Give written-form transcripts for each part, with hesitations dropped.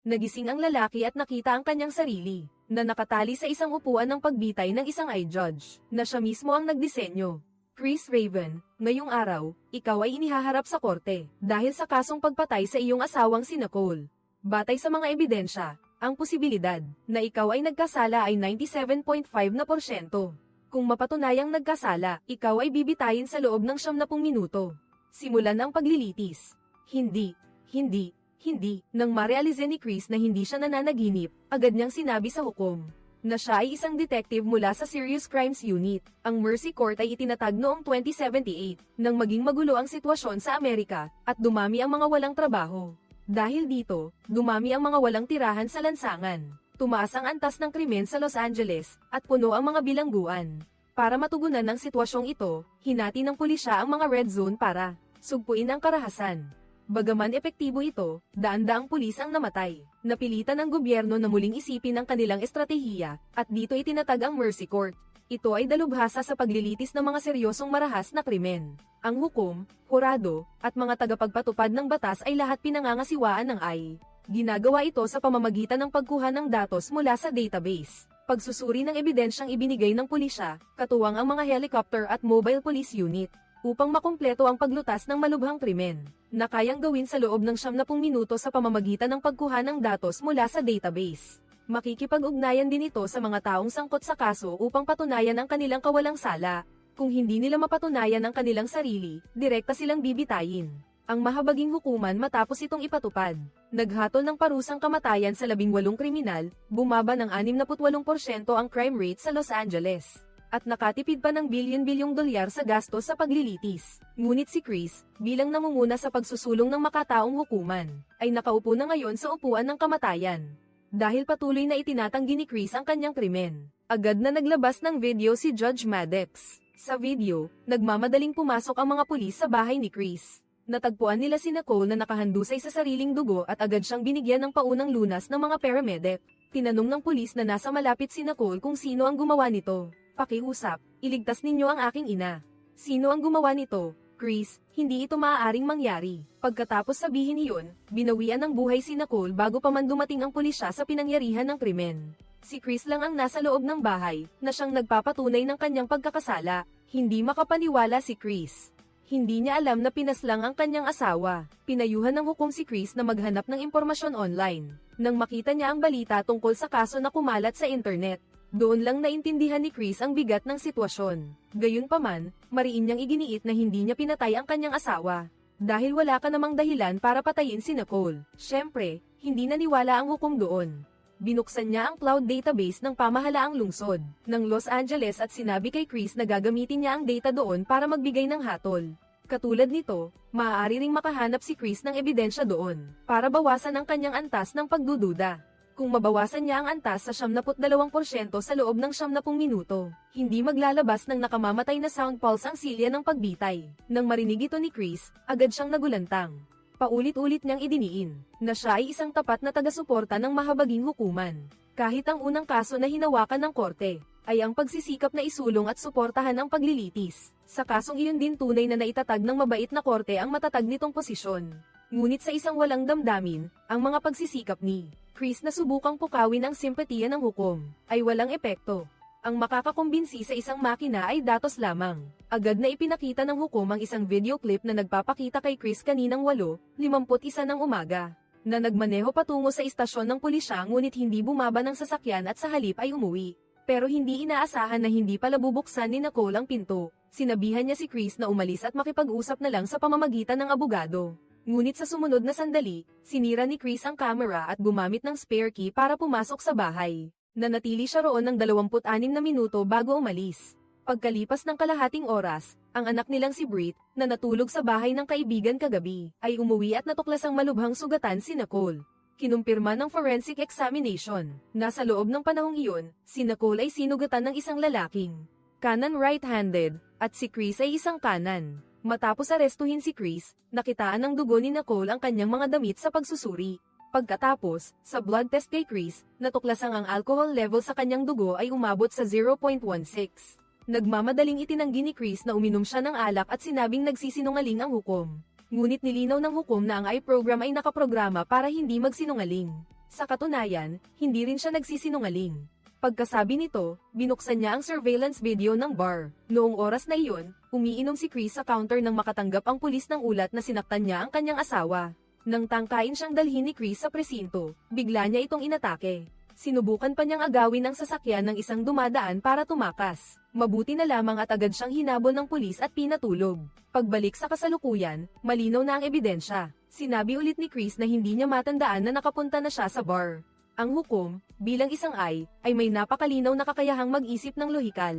Nagising ang lalaki at nakita ang kanyang sarili, na nakatali sa isang upuan ng pagbitay ng isang eye judge, na siya mismo ang nagdisenyo. Chris Raven, ngayong araw, ikaw ay inihaharap sa korte, dahil sa kasong pagpatay sa iyong asawang si Nicole. Batay sa mga ebidensya, ang posibilidad na ikaw ay nagkasala ay 97.5%. Kung mapatunayang nagkasala, ikaw ay bibitayin sa loob ng 90 minuto. Simulan ang paglilitis. Hindi. Nang marealize ni Chris na hindi siya nananaginip, agad niyang sinabi sa hukom na siya ay isang detective mula sa Serious Crimes Unit. Ang Mercy Court ay itinatag noong 2078, nang maging magulo ang sitwasyon sa Amerika, at dumami ang mga walang trabaho. Dahil dito, dumami ang mga walang tirahan sa lansangan. Tumaas ang antas ng krimen sa Los Angeles, at puno ang mga bilangguan. Para matugunan ang sitwasyong ito, hinati ng pulisya ang mga red zone para sugpuin ang karahasan. Bagaman epektibo ito, daan-daang pulis ang namatay. Napilitan ng gobyerno na muling isipin ang kanilang estratehiya, at dito itinatag ang Mercy Court. Ito ay dalubhasa sa paglilitis ng mga seryosong marahas na krimen. Ang hukom, hurado, at mga tagapagpatupad ng batas ay lahat pinangangasiwaan ng AI. Ginagawa ito sa pamamagitan ng pagkuha ng datos mula sa database, pagsusuri ng ebidensyang ibinigay ng pulisya, katuwang ang mga helicopter at mobile police unit, upang makumpleto ang paglutas ng malubhang krimen, na kayang gawin sa loob ng 90 minuto sa pamamagitan ng pagkuha ng datos mula sa database. Makikipag-ugnayan din ito sa mga taong sangkot sa kaso upang patunayan ang kanilang kawalang sala. Kung hindi nila mapatunayan ang kanilang sarili, direkta silang bibitayin. Ang mahabaging hukuman matapos itong ipatupad. Naghatol ng parusang kamatayan sa 18 kriminal, bumaba ng 68% ang crime rate sa Los Angeles, at nakatipid pa ng bilyon-bilyong dolyar sa gastos sa paglilitis. Ngunit si Chris, bilang namumuna sa pagsusulong ng makataong hukuman, ay nakaupo na ngayon sa upuan ng kamatayan. Dahil patuloy na itinatanggi ni Chris ang kanyang krimen, agad na naglabas ng video si Judge Maddox. Sa video, nagmamadaling pumasok ang mga pulis sa bahay ni Chris. Natagpuan nila si Nicole na nakahandusay sa sariling dugo at agad siyang binigyan ng paunang lunas ng mga paramedic. Tinanong ng pulis na nasa malapit si Nicole kung sino ang gumawa nito. Pakiusap, iligtas ninyo ang aking ina. Sino ang gumawa nito? Chris, hindi ito maaaring mangyari. Pagkatapos sabihin iyon, binawian ng buhay si Nicole bago pa man dumating ang pulisya sa pinangyarihan ng krimen. Si Chris lang ang nasa loob ng bahay, na siyang nagpapatunay ng kanyang pagkakasala. Hindi makapaniwala si Chris. Hindi niya alam na pinaslang ang kanyang asawa. Pinayuhan ng hukom si Chris na maghanap ng impormasyon online. Nang makita niya ang balita tungkol sa kaso na kumalat sa internet, doon lang naintindihan ni Chris ang bigat ng sitwasyon. Gayunpaman, mariin niyang iginiit na hindi niya pinatay ang kanyang asawa. Dahil wala ka namang dahilan para patayin si Nicole. Siyempre, hindi naniwala ang hukom doon. Binuksan niya ang cloud database ng pamahalaang lungsod ng Los Angeles at sinabi kay Chris na gagamitin niya ang data doon para magbigay ng hatol. Katulad nito, maaari ring makahanap si Chris ng ebidensya doon, para bawasan ang kanyang antas ng pagdududa. Kung mabawasan niya ang antas sa 72% sa loob ng 90 minuto, hindi maglalabas ng nakamamatay na sound pulse ang silya ng pagbitay. Nang marinig ito ni Chris, agad siyang nagulantang. Paulit-ulit niyang idiniin na siya ay isang tapat na taga-suporta ng mahabaging hukuman. Kahit ang unang kaso na hinawakan ng korte ay ang pagsisikap na isulong at suportahan ang paglilitis. Sa kasong iyon din tunay na naitatag ng mabait na korte ang matatag nitong posisyon. Ngunit sa isang walang damdamin, ang mga pagsisikap ni Chris na subukang pukawin ang simpatiya ng hukom ay walang epekto. Ang makakakumbinsi sa isang makina ay datos lamang. Agad na ipinakita ng hukom ang isang video clip na nagpapakita kay Chris kaninang 8:51 ng umaga, na nagmaneho patungo sa istasyon ng pulisya ngunit hindi bumaba ng sasakyan at sa halip ay umuwi. Pero hindi inaasahan na hindi pala bubuksan ni Nicole ang pinto. Sinabihan niya si Chris na umalis at makipag-usap na lang sa pamamagitan ng abogado. Ngunit sa sumunod na sandali, sinira ni Chris ang camera at gumamit ng spare key para pumasok sa bahay. Nanatili siya roon ng 26 na minuto bago umalis. Pagkalipas ng kalahating oras, ang anak nilang si Britt, na natulog sa bahay ng kaibigan kagabi, ay umuwi at natuklasang malubhang sugatan si Nicole. Kinumpirma ng forensic examination. Nasa loob ng panahong iyon, si Nicole ay sinugatan ng isang lalaking kanan right-handed, at si Chris ay isang kanan. Matapos arestuhin si Chris, nakitaan ng dugo ni Nicole ang kanyang mga damit sa pagsusuri. Pagkatapos, sa blood test kay Chris, natuklasang ang alcohol level sa kanyang dugo ay umabot sa 0.16. Nagmamadaling itinanggi ni Chris na uminom siya ng alak at sinabing nagsisinungaling ang hukom. Ngunit nilinaw ng hukom na ang eye program ay nakaprograma para hindi magsinungaling. Sa katunayan, hindi rin siya nagsisinungaling. Pagkasabi nito, binuksan niya ang surveillance video ng bar. Noong oras na iyon, umiinom si Chris sa counter nang makatanggap ang pulis ng ulat na sinaktan niya ang kanyang asawa. Nang tangkain siyang dalhin ni Chris sa presinto, bigla niya itong inatake. Sinubukan pa niyang agawin ang sasakyan ng isang dumadaan para tumakas. Mabuti na lamang at agad siyang hinabol ng pulis at pinatulog. Pagbalik sa kasalukuyan, malinaw na ang ebidensya. Sinabi ulit ni Chris na hindi niya matandaan na nakapunta na siya sa bar. Ang hukom, bilang isang ay may napakalinaw na kakayahang mag-isip ng lohikal.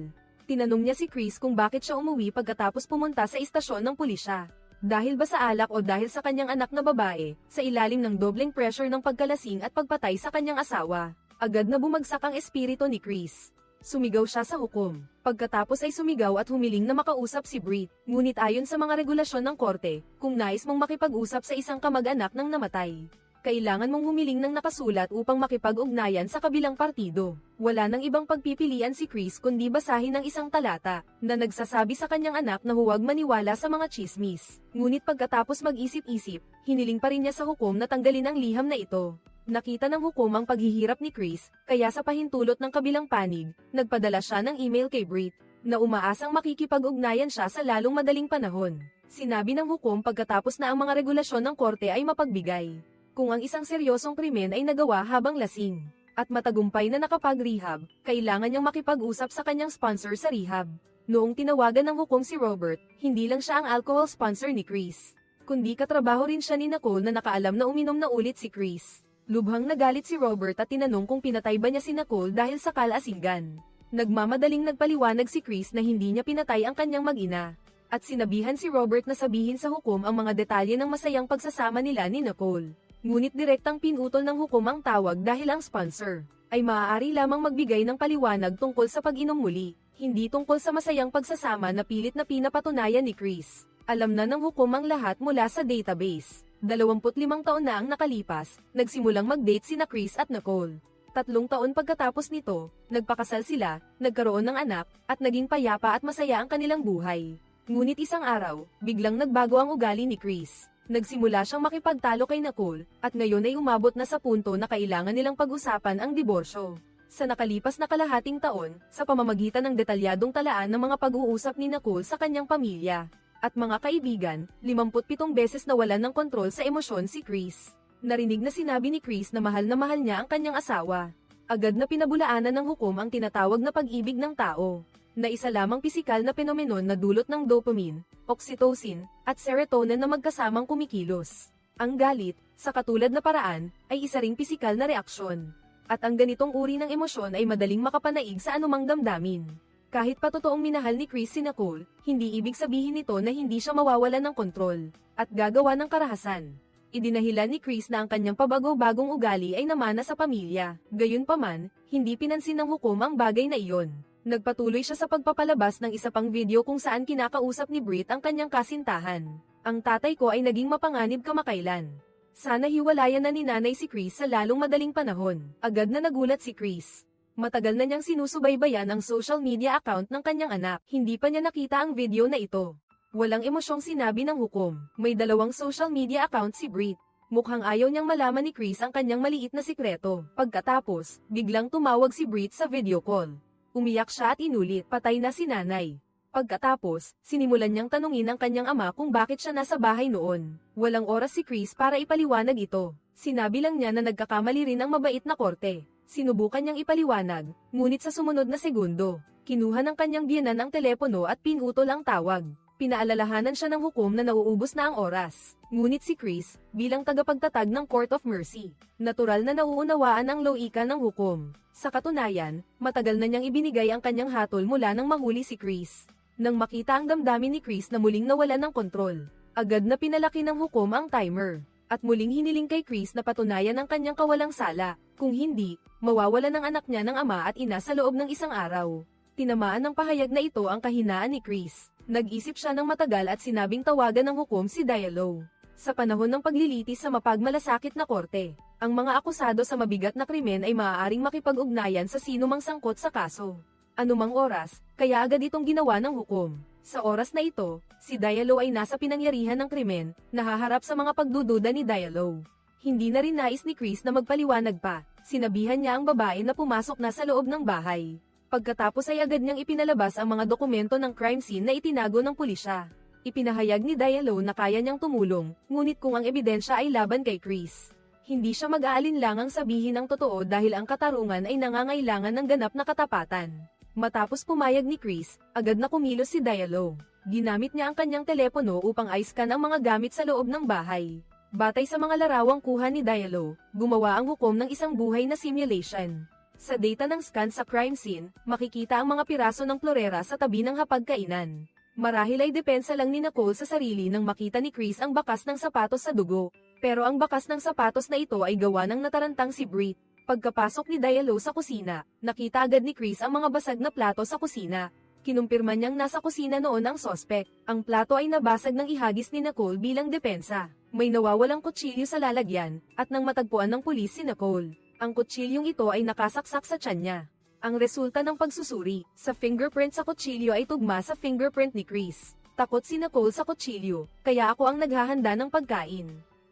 Tinanong niya si Chris kung bakit siya umuwi pagkatapos pumunta sa istasyon ng pulisya. Dahil ba sa alak o dahil sa kanyang anak na babae, sa ilalim ng dobleng pressure ng pagkalasing at pagpatay sa kanyang asawa. Agad na bumagsak ang espiritu ni Chris. Sumigaw siya sa hukom. Pagkatapos ay sumigaw at humiling na makausap si Britt. Ngunit ayon sa mga regulasyon ng korte, kung nais mong makipag-usap sa isang kamag-anak ng namatay, kailangan mong humiling ng nakasulat upang makipag-ugnayan sa kabilang partido. Wala nang ibang pagpipilian si Chris kundi basahin ang isang talata, na nagsasabi sa kanyang anak na huwag maniwala sa mga chismis. Ngunit pagkatapos mag-isip-isip, hiniling pa rin niya sa hukom na tanggalin ang liham na ito. Nakita ng hukom ang paghihirap ni Chris, kaya sa pahintulot ng kabilang panig, nagpadala siya ng email kay Britt, na umaasang makikipag-ugnayan siya sa lalong madaling panahon. Sinabi ng hukom pagkatapos na ang mga regulasyon ng korte ay mapagbigay. Kung ang isang seryosong krimen ay nagawa habang lasing, at matagumpay na nakapag-rehab, kailangan niyang makipag-usap sa kanyang sponsor sa rehab. Noong tinawagan ng hukom si Robert, hindi lang siya ang alcohol sponsor ni Chris, kundi katrabaho rin siya ni Nicole na nakaalam na uminom na ulit si Chris. Lubhang nagalit si Robert at tinanong kung pinatay ba niya si Nicole dahil sa kalasingan. Nagmamadaling nagpaliwanag si Chris na hindi niya pinatay ang kanyang mag-ina, at sinabihan si Robert na sabihin sa hukom ang mga detalye ng masayang pagsasama nila ni Nicole. Ngunit direktang pinutol ng hukom ang tawag dahil ang sponsor ay maaari lamang magbigay ng paliwanag tungkol sa pag-inom muli, hindi tungkol sa masayang pagsasama na pilit na pinapatunayan ni Chris. Alam na ng hukom ang lahat mula sa database. 25 taon na ang nakalipas, nagsimulang mag-date sina Chris at Nicole. 3 taon pagkatapos nito, nagpakasal sila, nagkaroon ng anak, at naging payapa at masaya ang kanilang buhay. Ngunit isang araw, biglang nagbago ang ugali ni Chris. Nagsimula siyang makipagtalo kay Nicole, at ngayon ay umabot na sa punto na kailangan nilang pag-usapan ang diborsyo. Sa nakalipas na kalahating taon, sa pamamagitan ng detalyadong talaan ng mga pag-uusap ni Nicole sa kanyang pamilya at mga kaibigan, 57 beses nawalan ng kontrol sa emosyon si Chris. Narinig na sinabi ni Chris na mahal niya ang kanyang asawa. Agad na pinabulaanan ng hukom ang tinatawag na pag-ibig ng tao, na isa lamang pisikal na penomenon na dulot ng dopamine, oxytocin, at serotonin na magkasamang kumikilos. Ang galit, sa katulad na paraan, ay isa ring pisikal na reaksyon. At ang ganitong uri ng emosyon ay madaling makapanaig sa anumang damdamin. Kahit pa totoong minahal ni Chris si Nicole, hindi ibig sabihin nito na hindi siya mawawalan ng kontrol, at gagawa ng karahasan. Idinahilan ni Chris na ang kanyang pabago-bagong ugali ay namana sa pamilya. Gayunpaman, hindi pinansin ng hukom ang bagay na iyon. Nagpatuloy siya sa pagpapalabas ng isa pang video kung saan kinakausap ni Britt ang kanyang kasintahan. Ang tatay ko ay naging mapanganib kamakailan. Sana hiwalayan na ni nanay si Chris sa lalong madaling panahon. Agad na nagulat si Chris. Matagal na niyang sinusubaybayan ang social media account ng kanyang anak. Hindi pa niya nakita ang video na ito. Walang emosyong sinabi ng hukom. May 2 social media account si Britt. Mukhang ayaw niyang malaman ni Chris ang kanyang maliit na sikreto. Pagkatapos, biglang tumawag si Britt sa video call. Umiyak siya at inulit, patay na si nanay. Pagkatapos, sinimulan niyang tanungin ang kanyang ama kung bakit siya nasa bahay noon. Walang oras si Chris para ipaliwanag ito. Sinabi lang niya na nagkakamali rin ang mabait na korte. Sinubukan niyang ipaliwanag, ngunit sa sumunod na segundo, kinuha ng kanyang biyenan ang telepono at pinutol ang tawag. Pinaalalahanan siya ng hukom na nauubos na ang oras. Ngunit si Chris, bilang tagapagtatag ng Court of Mercy, natural na nauunawaan ang loika ng hukom. Sa katunayan, matagal na niyang ibinigay ang kanyang hatol mula nang mahuli si Chris. Nang makita ang damdamin ni Chris na muling nawalan ng kontrol, agad na pinalaki ng hukom ang timer, at muling hiniling kay Chris na patunayan ang kanyang kawalang sala. Kung hindi, mawawalan ng anak niya ng ama at ina sa loob ng isang araw. Tinamaan ng pahayag na ito ang kahinaan ni Chris. Nag-isip siya ng matagal at sinabing tawagan ng hukom si Diallo. Sa panahon ng paglilitis sa mapagmalasakit na korte, ang mga akusado sa mabigat na krimen ay maaaring makipag-ugnayan sa sinumang sangkot sa kaso. Anumang oras, kaya agad itong ginawa ng hukom. Sa oras na ito, si Diallo ay nasa pinangyarihan ng krimen, nahaharap sa mga pagdududa ni Diallo. Hindi na rin nais ni Chris na magpaliwanag pa. Sinabihan niya ang babae na pumasok na sa loob ng bahay. Pagkatapos ay agad niyang ipinalabas ang mga dokumento ng crime scene na itinago ng pulisya. Ipinahayag ni Diallo na kaya niyang tumulong, ngunit kung ang ebidensya ay laban kay Chris, hindi siya mag-aalinlangang sabihin ang totoo dahil ang katarungan ay nangangailangan ng ganap na katapatan. Matapos pumayag ni Chris, agad na kumilos si Diallo. Ginamit niya ang kanyang telepono upang i-scan ang mga gamit sa loob ng bahay. Batay sa mga larawang kuha ni Diallo, gumawa ang hukom ng isang buhay na simulation. Sa data ng scan sa crime scene, makikita ang mga piraso ng klorera sa tabi ng hapagkainan. Marahil ay depensa lang ni Nicole sa sarili nang makita ni Chris ang bakas ng sapatos sa dugo. Pero ang bakas ng sapatos na ito ay gawa ng natarantang si Britt. Pagkapasok ni Diallo sa kusina, nakita agad ni Chris ang mga basag na plato sa kusina. Kinumpirma niyang nasa kusina noon ang sospek. Ang plato ay nabasag ng ihagis ni Nicole bilang depensa. May nawawalang kutsilyo sa lalagyan, at nang matagpuan ng pulis si Nicole, ang kutsilyong ito ay nakasaksak sa tiyan niya. Ang resulta ng pagsusuri sa fingerprint sa kutsilyo ay tugma sa fingerprint ni Chris. Takot si Nicole sa kutsilyo, kaya ako ang naghahanda ng pagkain.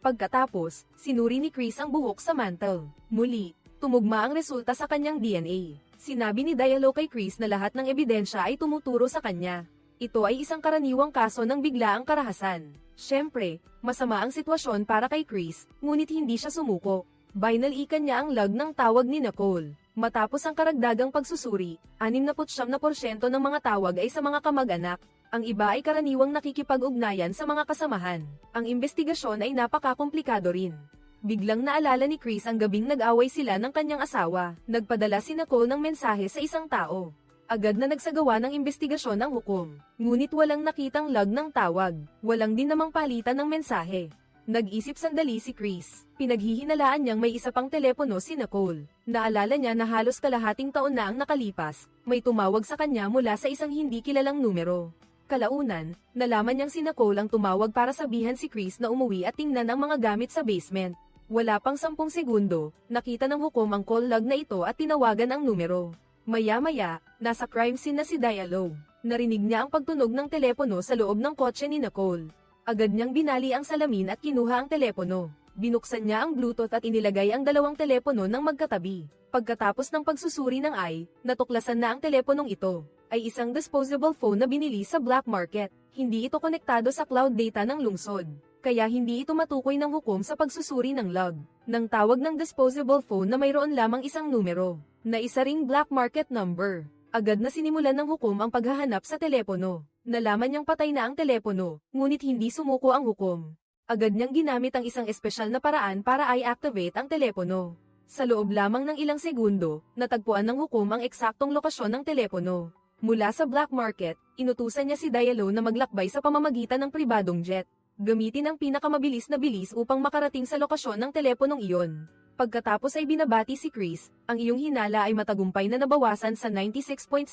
Pagkatapos, sinuri ni Chris ang buhok sa mantel. Muli, tumugma ang resulta sa kanyang DNA. Sinabi ni Diallo kay Chris na lahat ng ebidensya ay tumuturo sa kanya. Ito ay isang karaniwang kaso ng biglaang karahasan. Siyempre, masama ang sitwasyon para kay Chris, ngunit hindi siya sumuko. Binalikan niya ang log ng tawag ni Nicole. Matapos ang karagdagang pagsusuri, 69% ng mga tawag ay sa mga kamag-anak. Ang iba ay karaniwang nakikipag-ugnayan sa mga kasamahan. Ang investigasyon ay napakakomplikado rin. Biglang naalala ni Chris ang gabing nag-away sila ng kanyang asawa. Nagpadala si Nicole ng mensahe sa isang tao. Agad na nagsagawa ng investigasyon ang hukom. Ngunit walang nakitang log ng tawag. Walang din namang palitan ng mensahe. Nag-isip sandali si Chris. Pinaghihinalaan niyang may isa pang telepono si Nicole. Naalala niya na halos kalahating taon na ang nakalipas, may tumawag sa kanya mula sa isang hindi kilalang numero. Kalaunan, nalaman niyang si Nicole ang tumawag para sabihan si Chris na umuwi at tingnan ang mga gamit sa basement. Wala pang 10 segundo, nakita ng hukom ang call log na ito at tinawagan ang numero. Maya-maya, nasa crime scene na si Diallo. Narinig niya ang pagtunog ng telepono sa loob ng kotse ni Nicole. Agad niyang binali ang salamin at kinuha ang telepono. Binuksan niya ang Bluetooth at inilagay ang dalawang telepono ng magkatabi. Pagkatapos ng pagsusuri ng natuklasan na ang teleponong ito ay isang disposable phone na binili sa black market. Hindi ito konektado sa cloud data ng lungsod, kaya hindi ito matukoy ng hukom sa pagsusuri ng log. Nang tawag ng disposable phone na mayroon lamang isang numero, na isa ring black market number. Agad na sinimulan ng hukom ang paghahanap sa telepono. Nalaman niyang patay na ang telepono, ngunit hindi sumuko ang hukom. Agad niyang ginamit ang isang espesyal na paraan para i-activate ang telepono. Sa loob lamang ng ilang segundo, natagpuan ng hukom ang eksaktong lokasyon ng telepono. Mula sa black market, inutusan niya si Diallo na maglakbay sa pamamagitan ng pribadong jet. Gamitin ang pinakamabilis na bilis upang makarating sa lokasyon ng teleponong iyon. Pagkatapos ay binabati si Chris, ang iyong hinala ay matagumpay na nabawasan sa 96.7%.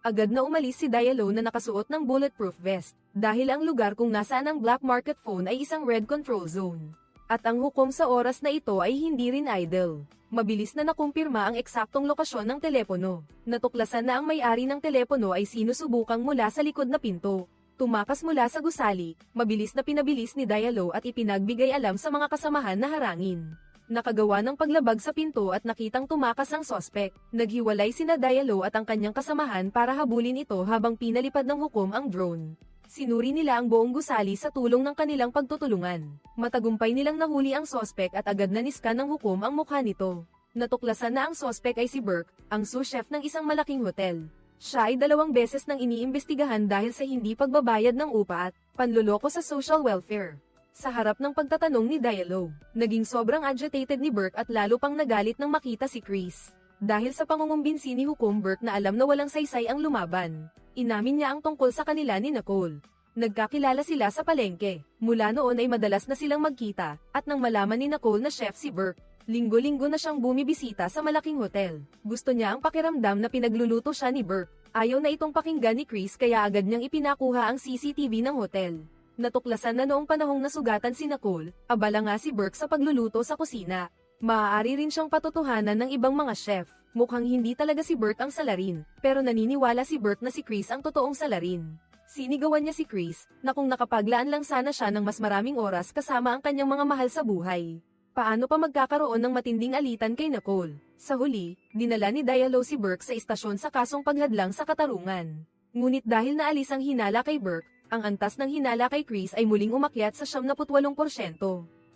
Agad na umalis si Diallo na nakasuot ng bulletproof vest, dahil ang lugar kung nasaan ang black market phone ay isang red control zone. At ang hukom sa oras na ito ay hindi rin idle. Mabilis na nakumpirma ang eksaktong lokasyon ng telepono. Natuklasan na ang may-ari ng telepono ay sinusubukang mula sa likod na pinto. Tumakas mula sa gusali, mabilis na pinabilis ni Diallo at ipinagbigay alam sa mga kasamahan na harangin. Nakagawa ng paglabag sa pinto at nakitang tumakas ang sospek. Naghiwalay sina Diallo at ang kanyang kasamahan para habulin ito habang pinalipad ng hukom ang drone. Sinuri nila ang buong gusali sa tulong ng kanilang pagtutulungan. Matagumpay nilang nahuli ang sospek at agad na niskan ng hukom ang mukha nito. Natuklasan na ang sospek ay si Burke, ang sous chef ng isang malaking hotel. Siya ay 2 beses nang iniimbestigahan dahil sa hindi pagbabayad ng upa at panluloko sa social welfare. Sa harap ng pagtatanong ni Diallo, naging sobrang agitated ni Burke at lalo pang nagalit nang makita si Chris. Dahil sa pangungumbinsi ni Hukom Burke na alam na walang saysay ang lumaban, inamin niya ang tungkol sa kanila ni Nicole. Nagkakilala sila sa palengke. Mula noon ay madalas na silang magkita, at nang malaman ni Nicole na chef si Burke, linggo-linggo na siyang bumibisita sa malaking hotel. Gusto niya ang pakiramdam na pinagluluto siya ni Burke. Ayaw na itong pakinggan ni Chris kaya agad niyang ipinakuha ang CCTV ng hotel. Natuklasan na noong panahong nasugatan si Nicole, abala nga si Burke sa pagluluto sa kusina. Maaari rin siyang patutuhanan ng ibang mga chef. Mukhang hindi talaga si Burke ang salarin, pero naniniwala si Burke na si Chris ang totoong salarin. Sinigawan niya si Chris, na kung nakapaglaan lang sana siya ng mas maraming oras kasama ang kanyang mga mahal sa buhay. Paano pa magkakaroon ng matinding alitan kay Nicole? Sa huli, dinala ni Diallo si Burke sa istasyon sa kasong paghadlang sa katarungan. Ngunit dahil naalis ang hinala kay Burke, ang antas ng hinala kay Chris ay muling umakyat sa 78%.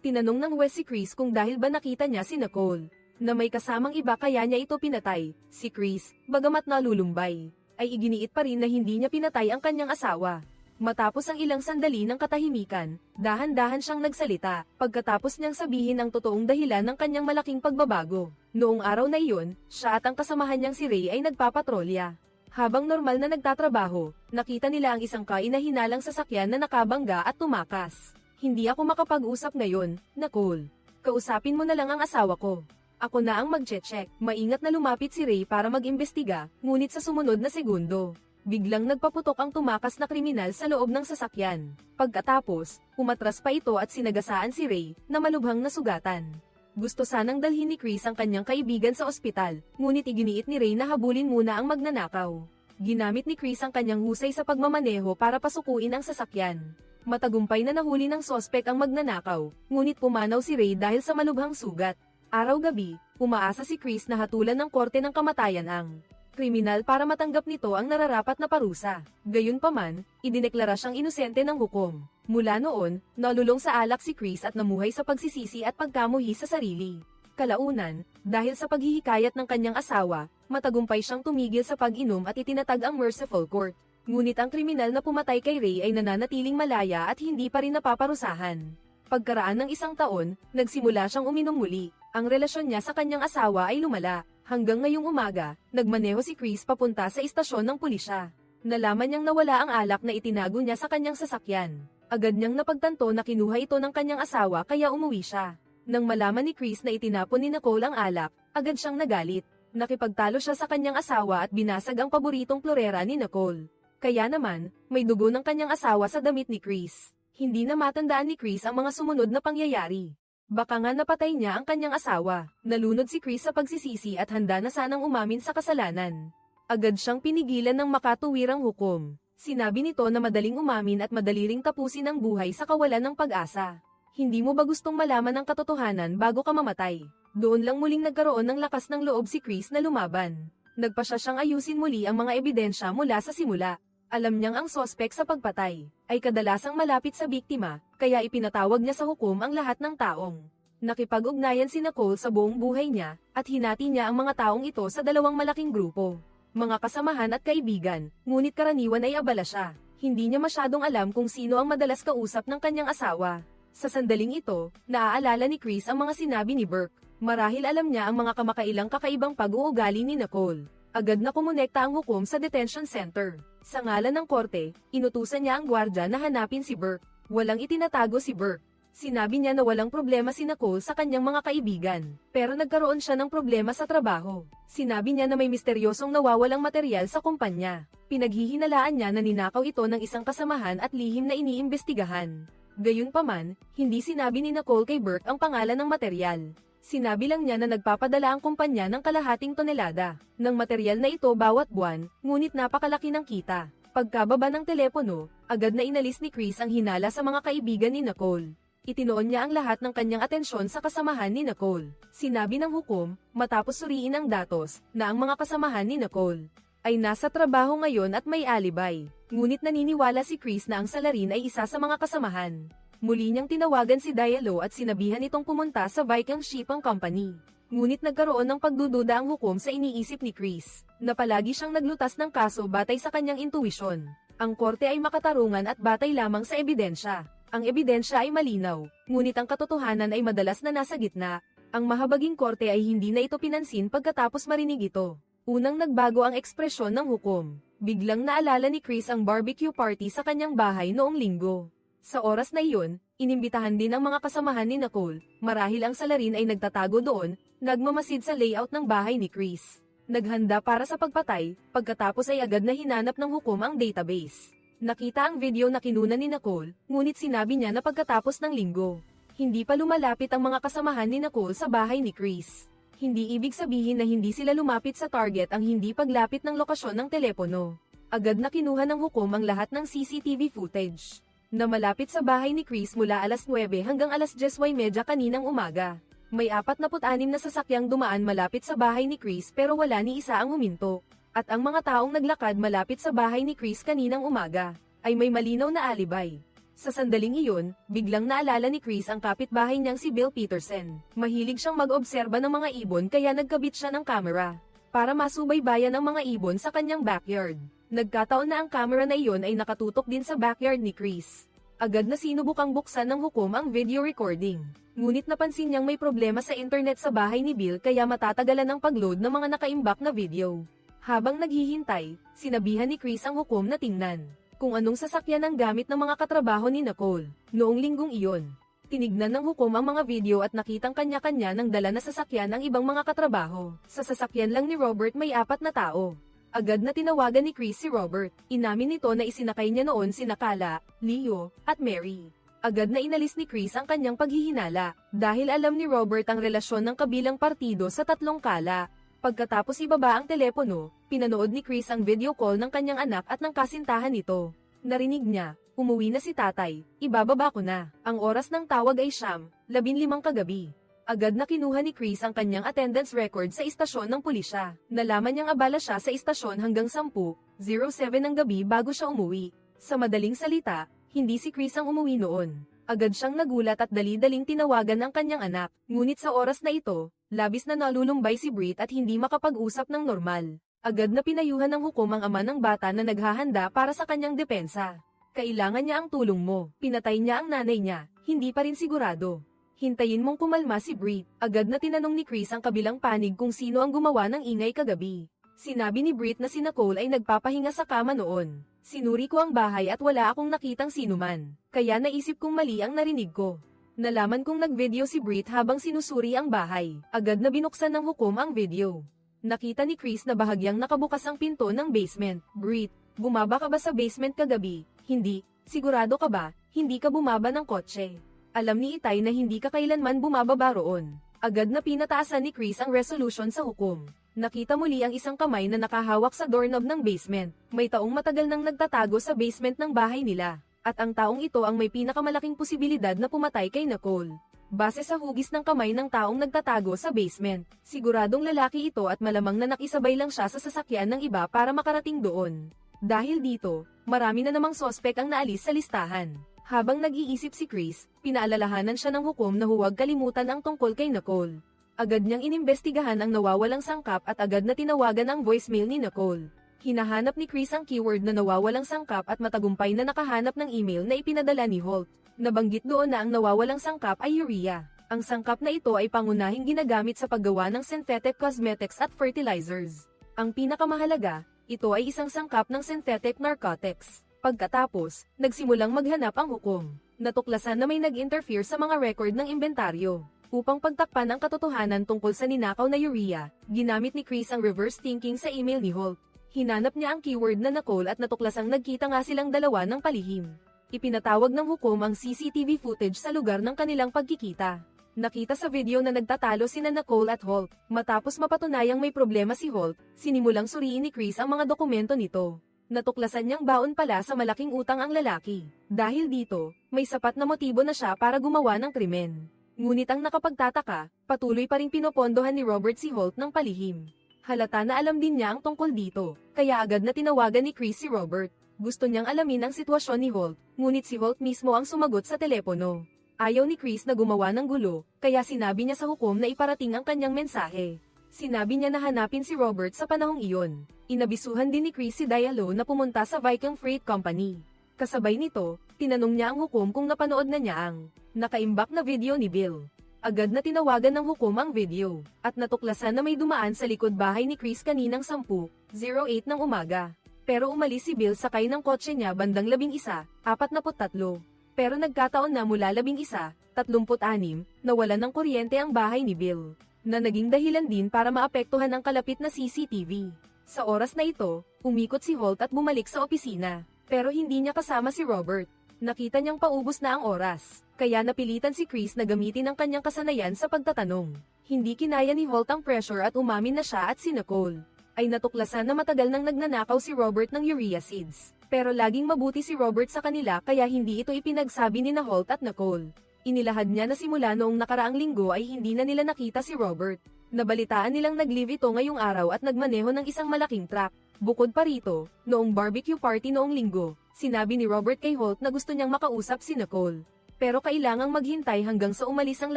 Tinanong ng Wes si Chris kung dahil ba nakita niya si Nicole, na may kasamang iba kaya niya ito pinatay. Si Chris, bagamat nalulumbay, ay iginiit pa rin na hindi niya pinatay ang kanyang asawa. Matapos ang ilang sandali ng katahimikan, dahan-dahan siyang nagsalita, pagkatapos niyang sabihin ang totoong dahilan ng kanyang malaking pagbabago. Noong araw na iyon, siya at ang kasamahan niyang si Ray ay nagpapatrolya. Habang normal na nagtatrabaho, nakita nila ang isang kainahinalang sasakyan na nakabangga at tumakas. Hindi ako makapag-usap ngayon, Nicole. Kausapin mo na lang ang asawa ko. Ako na ang mag-check. Maingat na lumapit si Ray para mag-imbestiga, ngunit sa sumunod na segundo, biglang nagpaputok ang tumakas na kriminal sa loob ng sasakyan. Pagkatapos, umatras pa ito at sinagasaan si Ray, na malubhang nasugatan. Gusto sanang dalhin ni Chris ang kanyang kaibigan sa ospital, ngunit iginiit ni Ray na habulin muna ang magnanakaw. Ginamit ni Chris ang kanyang husay sa pagmamaneho para pasukuin ang sasakyan. Matagumpay na nahuli ng sospek ang magnanakaw, ngunit pumanaw si Ray dahil sa malubhang sugat. Araw-gabi, umaasa si Chris na hatulan ng korte ng kamatayan ang kriminal para matanggap nito ang nararapat na parusa. Gayunpaman, idineklara siyang inosente ng hukom. Mula noon, nalulong sa alak si Chris at namuhay sa pagsisisi at pagkamuhi sa sarili. Kalaunan, dahil sa paghihikayat ng kanyang asawa, matagumpay siyang tumigil sa pag-inom at itinatag ang merciful court. Ngunit ang kriminal na pumatay kay Ray ay nananatiling malaya at hindi pa rin napaparusahan. Pagkaraan ng isang taon, nagsimula siyang uminom muli. Ang relasyon niya sa kanyang asawa ay lumala. Hanggang ngayong umaga, nagmaneho si Chris papunta sa istasyon ng pulisya. Nalaman niyang nawala ang alak na itinago niya sa kanyang sasakyan. Agad niyang napagtanto na kinuha ito ng kanyang asawa kaya umuwi siya. Nang malaman ni Chris na itinapon ni Nicole ang alak, agad siyang nagalit. Nakipagtalo siya sa kanyang asawa at binasag ang paboritong klorera ni Nicole. Kaya naman, may dugo ng kanyang asawa sa damit ni Chris. Hindi na matandaan ni Chris ang mga sumunod na pangyayari. Baka nga napatay niya ang kanyang asawa. Nalunod si Chris sa pagsisisi at handa na sanang umamin sa kasalanan. Agad siyang pinigilan ng makatuwirang hukom. Sinabi nito na madaling umamin at madali ring tapusin ang buhay sa kawalan ng pag-asa. Hindi mo ba gustong malaman ang katotohanan bago ka mamatay? Doon lang muling nagkaroon ng lakas ng loob si Chris na lumaban. Nagpasya siyang ayusin muli ang mga ebidensya mula sa simula. Alam niyang ang sospek sa pagpatay ay kadalasang malapit sa biktima, kaya ipinatawag niya sa hukom ang lahat ng taong nakipag-ugnayan si Nicole sa buong buhay niya, at hinati niya ang mga taong ito sa dalawang malaking grupo. Mga kasamahan at kaibigan, ngunit karaniwan ay abala siya. Hindi niya masyadong alam kung sino ang madalas kausap ng kanyang asawa. Sa sandaling ito, naaalala ni Chris ang mga sinabi ni Burke. Marahil alam niya ang mga kamakailang kakaibang pag-uugali ni Nicole. Agad na kumonekta ang hukom sa detention center. Sa ngalan ng korte, inutusan niya ang gwardya na hanapin si Burke. Walang itinatago si Burke. Sinabi niya na walang problema si Nicole sa kanyang mga kaibigan, pero nagkaroon siya ng problema sa trabaho. Sinabi niya na may misteryosong nawawalang material sa kumpanya. Pinaghihinalaan niya na ninakaw ito ng isang kasamahan at lihim na iniimbestigahan. Gayunpaman, hindi sinabi ni Nicole kay Burke ang pangalan ng material. Sinabi lang niya na nagpapadala ang kumpanya ng kalahating tonelada ng material na ito bawat buwan, ngunit napakalaki ng kita. Pagkababa ng telepono, agad na inalis ni Chris ang hinala sa mga kaibigan ni Nicole. Itinoon niya ang lahat ng kanyang atensyon sa kasamahan ni Nicole. Sinabi ng hukom, matapos suriin ang datos, na ang mga kasamahan ni Nicole ay nasa trabaho ngayon at may alibay. Ngunit naniniwala si Chris na ang salarin ay isa sa mga kasamahan. Muli niyang tinawagan si Diallo at sinabihan itong pumunta sa Viking Shipping Company. Ngunit nagkaroon ng pagdududa ang hukom sa iniisip ni Chris, na palagi siyang naglutas ng kaso batay sa kanyang intuwisyon. Ang korte ay makatarungan at batay lamang sa ebidensya. Ang ebidensya ay malinaw, ngunit ang katotohanan ay madalas na nasa gitna. Ang mahabaging korte ay hindi na ito pinansin pagkatapos marinig ito. Unang nagbago ang ekspresyon ng hukom. Biglang naalala ni Chris ang barbecue party sa kanyang bahay noong linggo. Sa oras na iyon, inimbitahan din ang mga kasamahan ni Nicole. Marahil ang salarin ay nagtatago doon, nagmamasid sa layout ng bahay ni Chris. Naghanda para sa pagpatay, pagkatapos ay agad na hinanap ng hukom ang database. Nakita ang video na kinuna ni Nicole, ngunit sinabi niya na pagkatapos ng linggo. Hindi pa lumalapit ang mga kasamahan ni Nicole sa bahay ni Chris. Hindi ibig sabihin na hindi sila lumapit sa target ang hindi paglapit ng lokasyon ng telepono. Agad na kinuha ng hukom ang lahat ng CCTV footage na malapit sa bahay ni Chris mula alas 9 hanggang alas 10:30 kaninang umaga. May 46 na sasakyang dumaan malapit sa bahay ni Chris pero wala ni isa ang huminto. At ang mga taong naglakad malapit sa bahay ni Chris kaninang umaga ay may malinaw na alibay. Sa sandaling iyon, biglang naalala ni Chris ang kapitbahay niyang si Bill Peterson. Mahilig siyang mag-obserba ng mga ibon kaya nagkabit siya ng kamera para masubaybayan ang mga ibon sa kanyang backyard. Nagkataon na ang kamera na iyon ay nakatutok din sa backyard ni Chris. Agad na sinubukang buksan ng hukom ang video recording. Ngunit napansin niyang may problema sa internet sa bahay ni Bill kaya matatagalan ang pag-load ng mga nakaimbak na video. Habang naghihintay, sinabihan ni Chris ang hukom na tingnan kung anong sasakyan ang gamit ng mga katrabaho ni Nicole. Noong linggong iyon, tinignan ng hukom ang mga video at nakitang kanya-kanya ng dala na sasakyan ang ibang mga katrabaho. Sa sasakyan lang ni Robert may 4 na tao. Agad na tinawagan ni Chris si Robert. Inamin nito na isinakay niya noon sina Kala, Leo, at Mary. Agad na inalis ni Chris ang kanyang paghihinala dahil alam ni Robert ang relasyon ng kabilang partido sa 3 Kala. Pagkatapos ibaba ang telepono, pinanood ni Chris ang video call ng kanyang anak at ng kasintahan nito. Narinig niya, umuwi na si tatay, ibababa ko na. Ang oras ng tawag ay 11:15 kagabi. Agad na kinuha ni Chris ang kanyang attendance record sa istasyon ng pulisya. Nalaman niyang abala siya sa istasyon hanggang 10:07 ng gabi bago siya umuwi. Sa madaling salita, hindi si Chris ang umuwi noon. Agad siyang nagulat at dali-daling tinawagan ang kanyang anak. Ngunit sa oras na ito, labis na nalulumbay si Brit at hindi makapag-usap ng normal. Agad na pinayuhan ng hukom ang ama ng bata na naghahanda para sa kanyang depensa. Kailangan niya ang tulong mo. Pinatay niya ang nanay niya, hindi pa rin sigurado. Hintayin mong kumalma si Brit. Agad na tinanong ni Chris ang kabilang panig kung sino ang gumawa ng ingay kagabi. Sinabi ni Brit na si Nicole ay nagpapahinga sa kama noon. Sinuri ko ang bahay at wala akong nakitang sinuman. Kaya naisip kong mali ang narinig ko. Nalaman kong nag-video si Brit habang sinusuri ang bahay. Agad na binuksan ng hukom ang video. Nakita ni Chris na bahagyang nakabukas ang pinto ng basement. Brit, bumaba ka ba sa basement kagabi? Hindi. Sigurado ka ba? Hindi ka bumaba ng kotse. Alam ni Itay na hindi ka kailanman bumababa roon. Agad na pinataasan ni Chris ang resolution sa hukom. Nakita muli ang isang kamay na nakahawak sa doorknob ng basement. May taong matagal nang nagtatago sa basement ng bahay nila. At ang taong ito ang may pinakamalaking posibilidad na pumatay kay Nicole. Base sa hugis ng kamay ng taong nagtatago sa basement, siguradong lalaki ito at malamang na nakisabay lang siya sa sasakyan ng iba para makarating doon. Dahil dito, marami na namang sospek ang naalis sa listahan. Habang nag-iisip si Chris, pinaalalahanan siya ng hukom na huwag kalimutan ang tungkol kay Nicole. Agad niyang inimbestigahan ang nawawalang sangkap at agad na tinawagan ang voicemail ni Nicole. Hinahanap ni Chris ang keyword na nawawalang sangkap at matagumpay na nakahanap ng email na ipinadala ni Holt. Nabanggit doon na ang nawawalang sangkap ay urea. Ang sangkap na ito ay pangunahing ginagamit sa paggawa ng synthetic cosmetics at fertilizers. Ang pinakamahalaga, ito ay isang sangkap ng synthetic narcotics. Pagkatapos, nagsimulang maghanap ang hukom. Natuklasan na may nag-interfere sa mga record ng inventaryo. Upang pagtakpan ang katotohanan tungkol sa ninakaw na urea, ginamit ni Chris ang reverse thinking sa email ni Holt. Hinanap niya ang keyword na Nicole at natuklasang nagkita nga silang dalawa ng palihim. Ipinatawag ng hukom ang CCTV footage sa lugar ng kanilang pagkikita. Nakita sa video na nagtatalo sina Nicole at Holt. Matapos mapatunayang may problema si Holt, sinimulang suriin ni Chris ang mga dokumento nito. Natuklasan niyang baon pala sa malaking utang ang lalaki. Dahil dito, may sapat na motibo na siya para gumawa ng krimen. Ngunit ang nakapagtataka, patuloy pa ring pinopondohan ni Robert si Holt ng palihim. Halata na alam din niya ang tungkol dito, kaya agad na tinawagan ni Chris si Robert. Gusto niyang alamin ang sitwasyon ni Holt, ngunit si Holt mismo ang sumagot sa telepono. Ayaw ni Chris na gumawa ng gulo, kaya sinabi niya sa hukom na iparating ang kanyang mensahe. Sinabi niya na hanapin si Robert sa panahong iyon. Inabisuhan din ni Chris si Diallo na pumunta sa Viking Freight Company. Kasabay nito, tinanong niya ang hukom kung napanood na niya ang nakaimbak na video ni Bill. Agad na tinawagan ng hukom ang video, at natuklasan na may dumaan sa likod bahay ni Chris kaninang 10:08 ng umaga. Pero umalis si Bill sakay ng kotse niya bandang 11:43. Pero nagkataon na mula 11:36, nawalan ng kuryente ang bahay ni Bill, na naging dahilan din para maapektuhan ang kalapit na CCTV. Sa oras na ito, umikot si Holt at bumalik sa opisina. Pero hindi niya kasama si Robert. Nakita niyang paubos na ang oras, kaya napilitan si Chris na gamitin ang kanyang kasanayan sa pagtatanong. Hindi kinaya ni Holt ang pressure at umamin na siya at si Nicole ay natuklasan na matagal nang nagnanakaw si Robert ng urea seeds. Pero laging mabuti si Robert sa kanila kaya hindi ito ipinagsabi ni Holt at Nicole. Inilahad niya na simula noong nakaraang linggo ay hindi na nila nakita si Robert. Nabalitaan nilang nag-leave ito ngayong araw at nagmaneho ng isang malaking truck. Bukod pa rito, noong barbecue party noong linggo, sinabi ni Robert kay Holt na gusto niyang makausap si Nicole. Pero kailangang maghintay hanggang sa umalis ang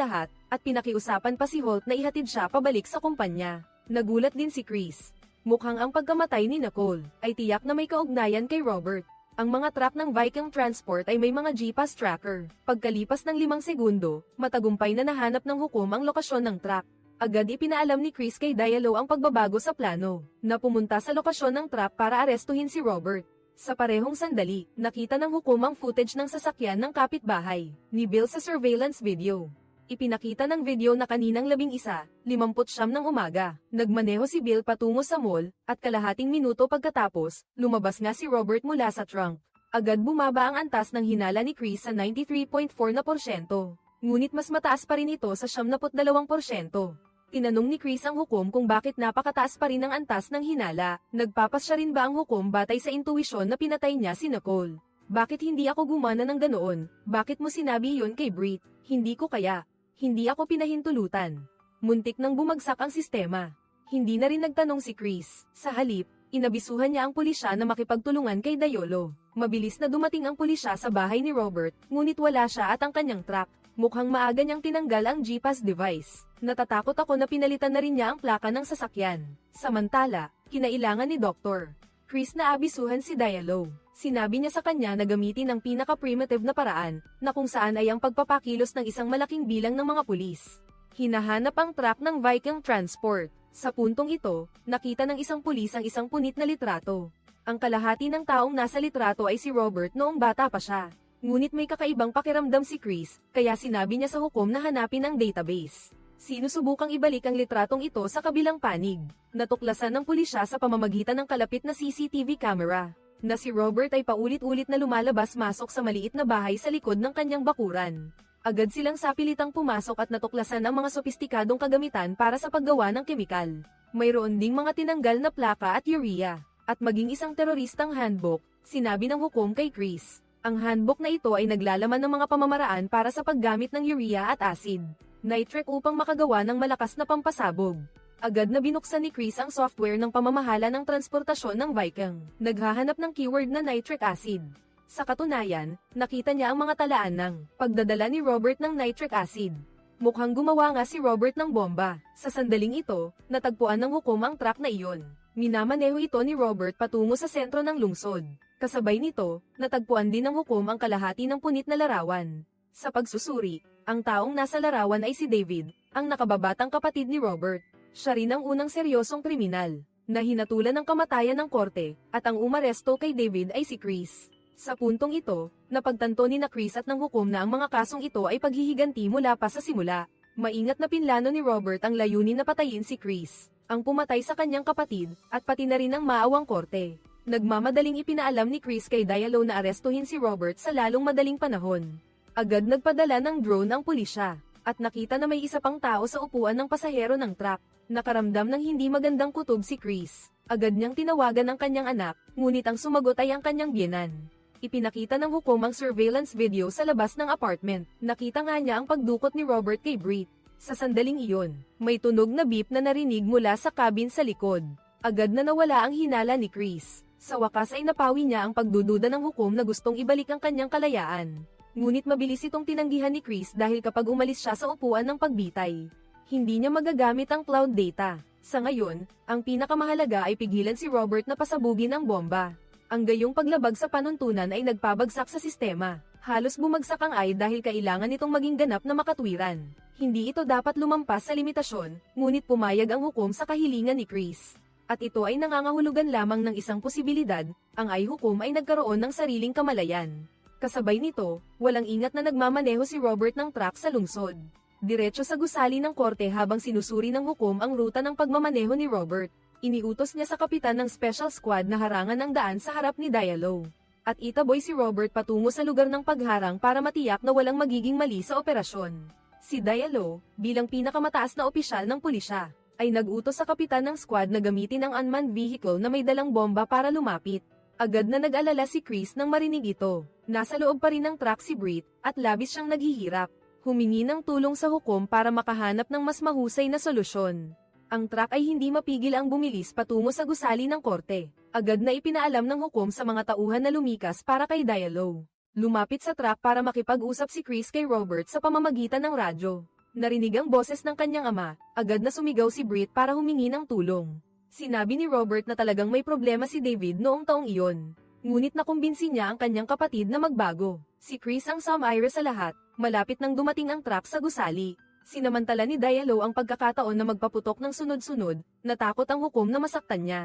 lahat, at pinakiusapan pa si Holt na ihatid siya pabalik sa kumpanya. Nagulat din si Chris. Mukhang ang pagkamatay ni Nicole ay tiyak na may kaugnayan kay Robert. Ang mga truck ng Viking Transport ay may mga GPS tracker. Pagkalipas ng 5 segundo, matagumpay na nahanap ng hukom ang lokasyon ng truck. Agad ipinaalam ni Chris kay Diallo ang pagbabago sa plano, na pumunta sa lokasyon ng truck para arestuhin si Robert. Sa parehong sandali, nakita ng hukom ang footage ng sasakyan ng kapitbahay ni Bill sa surveillance video. Ipinakita ng video na kaninang 11:59 ng umaga, nagmaneho si Bill patungo sa mall, at kalahating minuto pagkatapos, lumabas nga si Robert mula sa trunk. Agad bumaba ang antas ng hinala ni Chris sa 93.4%, ngunit mas mataas pa rin ito sa 72%. Tinanong ni Chris ang hukom kung bakit napakataas pa rin ang antas ng hinala. Nagpapasya rin ba ang hukom batay sa intuwisyon na pinatay niya si Nicole? Bakit hindi ako gumana ng ganoon? Bakit mo sinabi yun kay Britt? Hindi ko kaya. Hindi ako pinahintulutan. Muntik nang bumagsak ang sistema. Hindi na rin nagtanong si Chris. Sa halip, inabisuhan niya ang pulisya na makipagtulungan kay Diallo. Mabilis na dumating ang pulisya sa bahay ni Robert, ngunit wala siya at ang kanyang truck. Mukhang maaga niyang tinanggal ang GPS device. Natatakot ako na pinalitan na rin niya ang plaka ng sasakyan. Samantala, kinailangan ni Dr. Chris na abisuhan si Diallo. Sinabi niya sa kanya na gamitin ang pinaka-primitive na paraan, na kung saan ay ang pagpapakilos ng isang malaking bilang ng mga pulis. Hinahanap ang truck ng Viking Transport. Sa puntong ito, nakita ng isang pulis ang isang punit na litrato. Ang kalahati ng taong nasa litrato ay si Robert noong bata pa siya. Ngunit may kakaibang pakiramdam si Chris, kaya sinabi niya sa hukom na hanapin ang database. Sinusubukang ibalik ang litratong ito sa kabilang panig. Natuklasan ng pulisya sa pamamagitan ng kalapit na CCTV camera na si Robert ay paulit-ulit na lumalabas-masok sa maliit na bahay sa likod ng kanyang bakuran. Agad silang sapilitang pumasok at natuklasan ang mga sopistikadong kagamitan para sa paggawa ng kemikal. Mayroon ding mga tinanggal na plaka at urea, at maging isang teroristang handbook, sinabi ng hukom kay Chris. Ang handbook na ito ay naglalaman ng mga pamamaraan para sa paggamit ng urea at acid nitric upang makagawa ng malakas na pampasabog. Agad na binuksan ni Chris ang software ng pamamahala ng transportasyon ng Viking. Naghahanap ng keyword na nitric acid. Sa katunayan, nakita niya ang mga talaan ng pagdadala ni Robert ng nitric acid. Mukhang gumawa nga si Robert ng bomba. Sa sandaling ito, natagpuan ng hukom ang truck na iyon. Minamaneho ito ni Robert patungo sa sentro ng lungsod. Kasabay nito, natagpuan din ng hukom ang kalahati ng punit na larawan. Sa pagsusuri, ang taong nasa larawan ay si David, ang nakababatang kapatid ni Robert. Siya rin ang unang seryosong kriminal na hinatulan ng kamatayan ng korte, at ang umaresto kay David ay si Chris. Sa puntong ito, napagtanto ni Chris at ng hukom na ang mga kasong ito ay paghihiganti mula pa sa simula. Maingat na pinlano ni Robert ang layunin na patayin si Chris, ang pumatay sa kanyang kapatid, at pati na rin ang maawang korte. Nagmamadaling ipinaalam ni Chris kay Diallo na arestuhin si Robert sa lalong madaling panahon. Agad nagpadala ng drone ang pulisya, at nakita na may isa pang tao sa upuan ng pasahero ng truck. Nakaramdam ng hindi magandang kutob si Chris. Agad niyang tinawagan ang kanyang anak, ngunit ang sumagot ay ang kanyang biyenan. Ipinakita ng hukom ang surveillance video sa labas ng apartment. Nakita nga niya ang pagdukot ni Robert kay Britt. Sa sandaling iyon, may tunog na beep na narinig mula sa cabin sa likod. Agad na nawala ang hinala ni Chris. Sa wakas ay napawi niya ang pagdududa ng hukom na gustong ibalik ang kanyang kalayaan. Ngunit mabilis itong tinanggihan ni Chris dahil kapag umalis siya sa upuan ng pagbitay, hindi niya magagamit ang cloud data. Sa ngayon, ang pinakamahalaga ay pigilan si Robert na pasabugin ang bomba. Ang gayong paglabag sa panuntunan ay nagpabagsak sa sistema. Halos bumagsak ang AI dahil kailangan itong maging ganap na makatwiran. Hindi ito dapat lumampas sa limitasyon, ngunit pumayag ang hukom sa kahilingan ni Chris. At ito ay nangangahulugan lamang ng isang posibilidad, ang AI hukom ay nagkaroon ng sariling kamalayan. Kasabay nito, walang ingat na nagmamaneho si Robert ng truck sa lungsod. Diretso sa gusali ng korte habang sinusuri ng hukom ang ruta ng pagmamaneho ni Robert. Iniutos niya sa kapitan ng special squad na harangan ang daan sa harap ni Diallo. At itaboy si Robert patungo sa lugar ng pagharang para matiyak na walang magiging mali sa operasyon. Si Diallo, bilang pinakamataas na opisyal ng pulisya, ay nag-utos sa kapitan ng squad na gamitin ang unmanned vehicle na may dalang bomba para lumapit. Agad na nag-alala si Chris nang marinig ito. Nasa loob pa rin ng truck si Britt, at labis siyang naghihirap. Humingi ng tulong sa hukom para makahanap ng mas mahusay na solusyon. Ang truck ay hindi mapigil ang bumilis patungo sa gusali ng korte. Agad na ipinaalam ng hukom sa mga tauhan na lumikas para kay Diallo. Lumapit sa truck para makipag-usap si Chris kay Robert sa pamamagitan ng radyo. Narinig ang boses ng kanyang ama, agad na sumigaw si Britt para humingi ng tulong. Sinabi ni Robert na talagang may problema si David noong taong iyon. Ngunit nakumbinsi niya ang kanyang kapatid na magbago. Si Chris ang sumire sa lahat, malapit nang dumating ang truck sa gusali. Sinamantala ni Diallo ang pagkakataon na magpaputok ng sunod-sunod, natakot ang hukom na masaktan niya.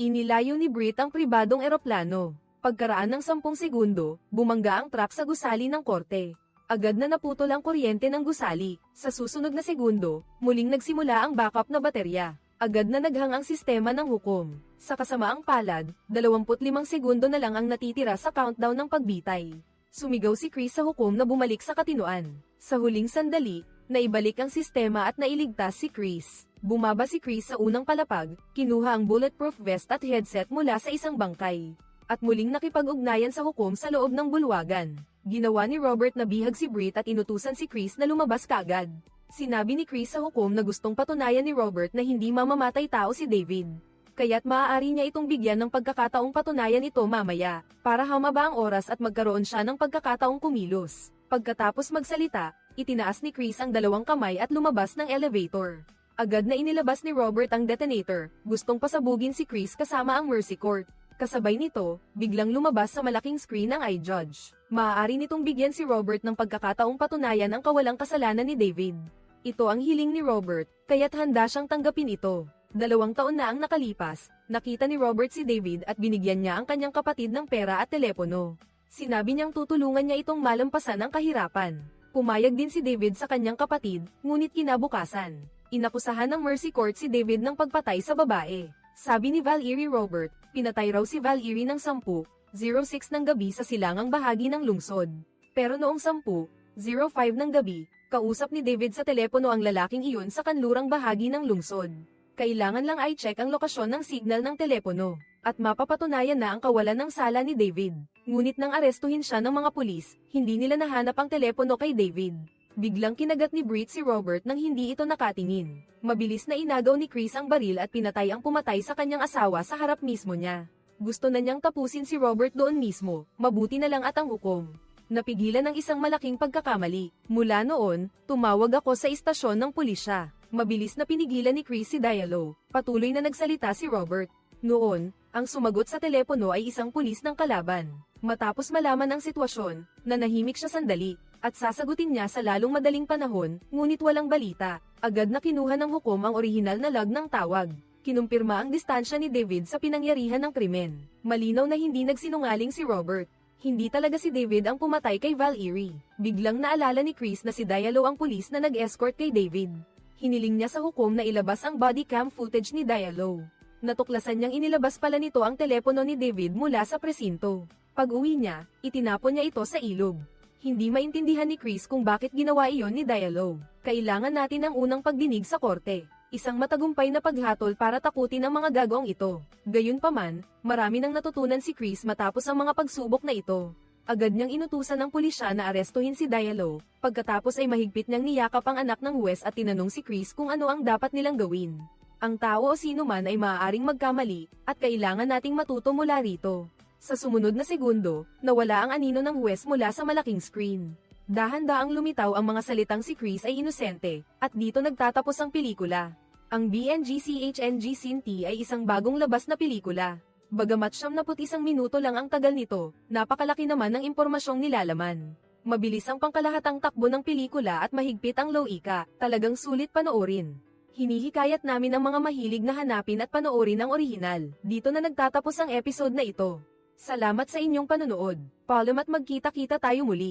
Inilayo ni Britt ang pribadong eroplano. Pagkaraan ng 10 segundo, bumangga ang truck sa gusali ng korte. Agad na naputol ang kuryente ng gusali. Sa susunod na segundo, muling nagsimula ang backup na baterya. Agad na naghang ang sistema ng hukom. Sa kasamaang palad, 25 segundo na lang ang natitira sa countdown ng pagbitay. Sumigaw si Chris sa hukom na bumalik sa katinuan. Sa huling sandali, naibalik ang sistema at nailigtas si Chris. Bumaba si Chris sa unang palapag, kinuha ang bulletproof vest at headset mula sa isang bangkay. At muling nakipag-ugnayan sa hukom sa loob ng bulwagan. Ginawa ni Robert na bihag si Britt at inutusan si Chris na lumabas kaagad. Sinabi ni Chris sa hukom na gustong patunayan ni Robert na hindi mamamatay tao si David. Kaya't maaari niya itong bigyan ng pagkakataong patunayan ito mamaya, para humaba ang oras at magkaroon siya ng pagkakataong kumilos. Pagkatapos magsalita, itinaas ni Chris ang 2 kamay at lumabas ng elevator. Agad na inilabas ni Robert ang detonator, gustong pasabugin si Chris kasama ang Mercy Court. Kasabay nito, biglang lumabas sa malaking screen ang iJudge. Maaari nitong bigyan si Robert ng pagkakataong patunayan ang kawalang kasalanan ni David. Ito ang hiling ni Robert, kaya't handa siyang tanggapin ito. 2 taon na ang nakalipas, nakita ni Robert si David at binigyan niya ang kanyang kapatid ng pera at telepono. Sinabi niyang tutulungan niya itong malampasan ang kahirapan. Pumayag din si David sa kanyang kapatid, ngunit kinabukasan, inakusahan ng Mercy Court si David ng pagpatay sa babae. Sabi ni Valerie Robert, pinatay raw si Valerie ng 10:06 ng gabi sa silangang bahagi ng lungsod. Pero noong 10:05 ng gabi, kausap ni David sa telepono ang lalaking iyon sa kanlurang bahagi ng lungsod. Kailangan lang i-check ang lokasyon ng signal ng telepono, at mapapatunayan na ang kawalan ng sala ni David. Ngunit nang arestuhin siya ng mga pulis, hindi nila nahanap ang telepono kay David. Biglang kinagat ni Britt si Robert nang hindi ito nakatingin. Mabilis na inagaw ni Chris ang baril at pinatay ang pumatay sa kanyang asawa sa harap mismo niya. Gusto na niyang tapusin si Robert doon mismo, mabuti na lang at ang hukom. Napigilan ng isang malaking pagkakamali. Mula noon, tumawag ako sa istasyon ng pulisya. Mabilis na pinigilan ni Chris si Diallo. Patuloy na nagsalita si Robert. Noon, ang sumagot sa telepono ay isang pulis ng kalaban. Matapos malaman ang sitwasyon, nanahimik siya sandali, at sasagutin niya sa lalong madaling panahon, ngunit walang balita. Agad na kinuha ng hukom ang orihinal na log ng tawag. Kinumpirma ang distansya ni David sa pinangyarihan ng krimen. Malinaw na hindi nagsinungaling si Robert. Hindi talaga si David ang pumatay kay Valerie. Biglang naalala ni Chris na si Diallo ang pulis na nag-escort kay David. Hiniling niya sa hukom na ilabas ang body cam footage ni Diallo. Natuklasan niyang inilabas pala nito ang telepono ni David mula sa presinto. Pag-uwi niya, itinapon niya ito sa ilog. Hindi maintindihan ni Chris kung bakit ginawa iyon ni Diallo. Kailangan natin ang unang pagdinig sa korte. Isang matagumpay na paghatol para takutin ang mga gagawang ito. Gayunpaman, marami nang natutunan si Chris matapos ang mga pagsubok na ito. Agad niyang inutusan ng pulisya na arestuhin si Diallo. Pagkatapos ay mahigpit niyang niyakap ang anak ng huwes at tinanong si Chris kung ano ang dapat nilang gawin. Ang tao o sino man ay maaaring magkamali, at kailangan nating matuto mula rito. Sa sumunod na segundo, nawala ang anino ng huwes mula sa malaking screen. Dahan-daang lumitaw ang mga salitang si Chris ay inosente, at dito nagtatapos ang pelikula. Ang BNGCHNG Scene T ay isang bagong labas na pelikula. Bagamat 71 minuto lang ang tagal nito, napakalaki naman ng impormasyong nilalaman. Mabilis ang pangkalahatang takbo ng pelikula at mahigpit ang loika, talagang sulit panoorin. Hinihikayat namin ang mga mahilig na hanapin at panoorin ang orihinal. Dito na nagtatapos ang episode na ito. Salamat sa inyong panonood. Paalam at magkita-kita tayo muli.